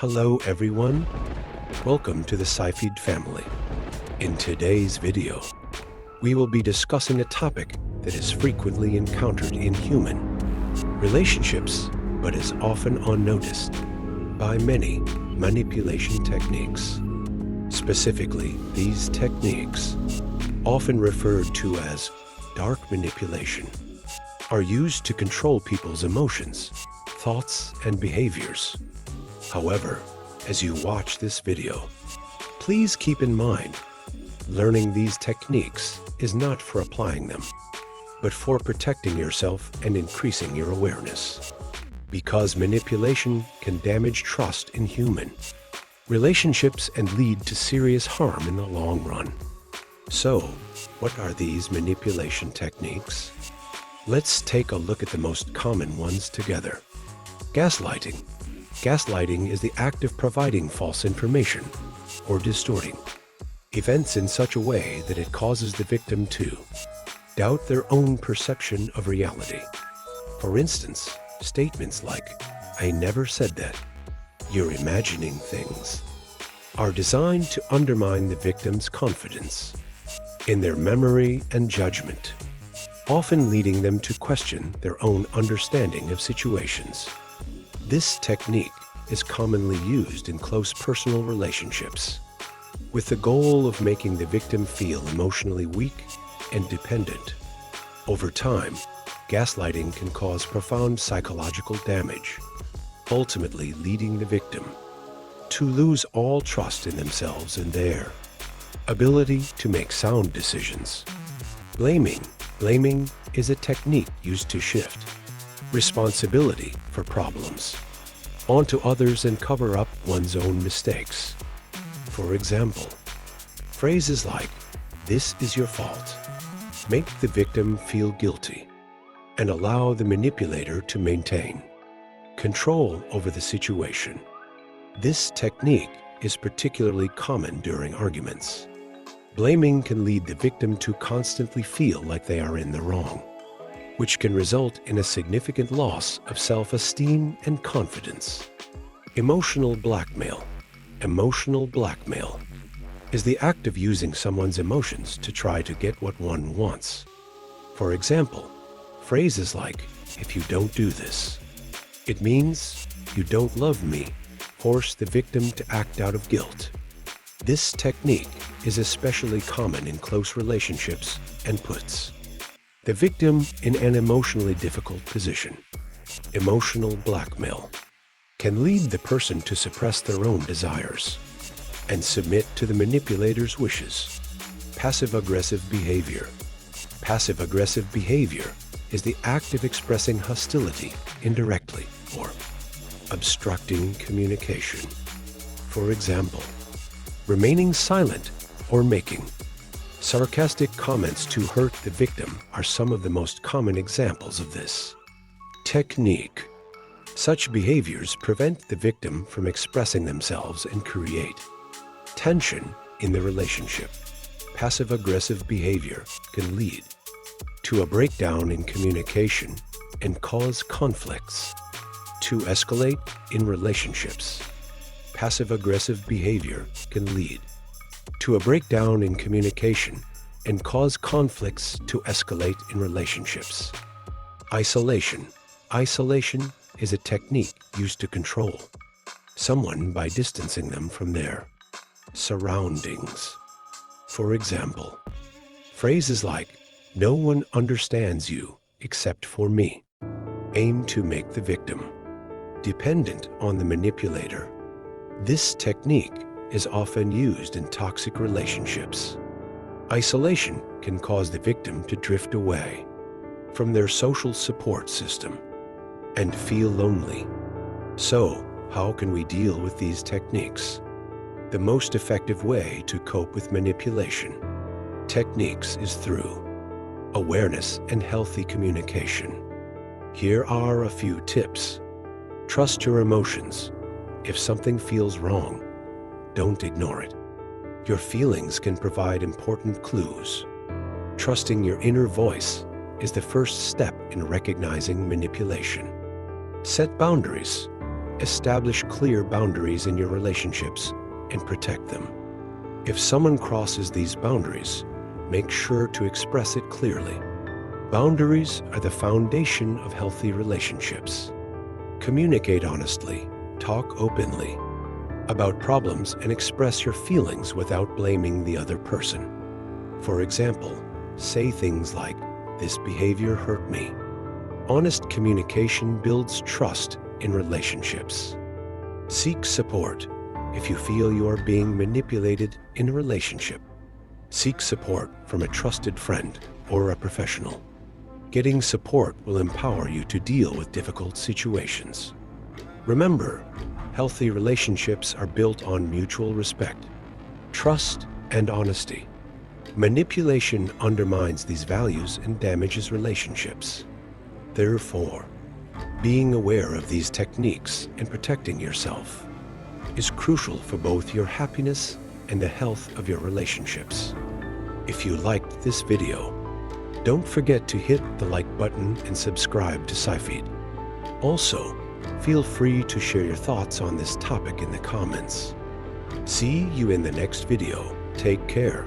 Hello everyone, welcome to the SciFeed family. In today's video, we will be discussing a topic that is frequently encountered in human relationships, but is often unnoticed by many manipulation techniques. Specifically, these techniques, often referred to as dark manipulation, are used to control people's emotions, thoughts, and behaviors. However, as you watch this video, please keep in mind, learning these techniques is not for applying them, but for protecting yourself and increasing your awareness. Because manipulation can damage trust in human relationships and lead to serious harm in the long run. So, what are these manipulation techniques? Let's take a look at the most common ones together. Gaslighting. Gaslighting is the act of providing false information or distorting events in such a way that it causes the victim to doubt their own perception of reality. For instance, statements like, "I never said that," "You're imagining things," are designed to undermine the victim's confidence in their memory and judgment, often leading them to question their own understanding of situations. This technique is commonly used in close personal relationships, with the goal of making the victim feel emotionally weak and dependent. Over time, gaslighting can cause profound psychological damage, ultimately leading the victim to lose all trust in themselves and their ability to make sound decisions. Blaming. Blaming is a technique used to shift responsibility for problems onto others and cover up one's own mistakes. For example, phrases like, "This is your fault," make the victim feel guilty and allow the manipulator to maintain control over the situation. This technique is particularly common during arguments. Blaming can lead the victim to constantly feel like they are in the wrong, which can result in a significant loss of self-esteem and confidence. Emotional blackmail. Emotional blackmail is the act of using someone's emotions to try to get what one wants. For example, phrases like, "If you don't do this, it means you don't love me," force the victim to act out of guilt. This technique is especially common in close relationships and puts the victim in an emotionally difficult position. Emotional blackmail can lead the person to suppress their own desires and submit to the manipulator's wishes. Passive-aggressive behavior. Passive-aggressive behavior is the act of expressing hostility indirectly or obstructing communication. For example, remaining silent or making sarcastic comments to hurt the victim are some of the most common examples of this technique. Such behaviors prevent the victim from expressing themselves and create tension in the relationship. Passive-aggressive behavior can lead to a breakdown in communication and cause conflicts. To escalate in relationships. Passive-aggressive behavior can lead to a breakdown in communication and cause conflicts to escalate in relationships. Isolation. Isolation is a technique used to control someone by distancing them from their surroundings. For example, phrases like, "No one understands you except for me," aim to make the victim dependent on the manipulator. This technique is often used in toxic relationships. Isolation can cause the victim to drift away from their social support system and feel lonely. So, how can we deal with these techniques? The most effective way to cope with manipulation techniques is through awareness and healthy communication. Here are a few tips. Trust your emotions. If something feels wrong, don't ignore it. Your feelings can provide important clues. Trusting your inner voice is the first step in recognizing manipulation. Set boundaries. Establish clear boundaries in your relationships and protect them. If someone crosses these boundaries, make sure to express it clearly. Boundaries are the foundation of healthy relationships. Communicate honestly, talk openly about problems, and express your feelings without blaming the other person. For example, say things like, "This behavior hurt me." Honest communication builds trust in relationships. Seek support if you feel you are being manipulated in a relationship. Seek support from a trusted friend or a professional. Getting support will empower you to deal with difficult situations. Remember, healthy relationships are built on mutual respect, trust, and honesty. Manipulation undermines these values and damages relationships. Therefore, being aware of these techniques and protecting yourself is crucial for both your happiness and the health of your relationships. If you liked this video, don't forget to hit the like button and subscribe to SciFeed. Also, feel free to share your thoughts on this topic in the comments. See you in the next video. Take care.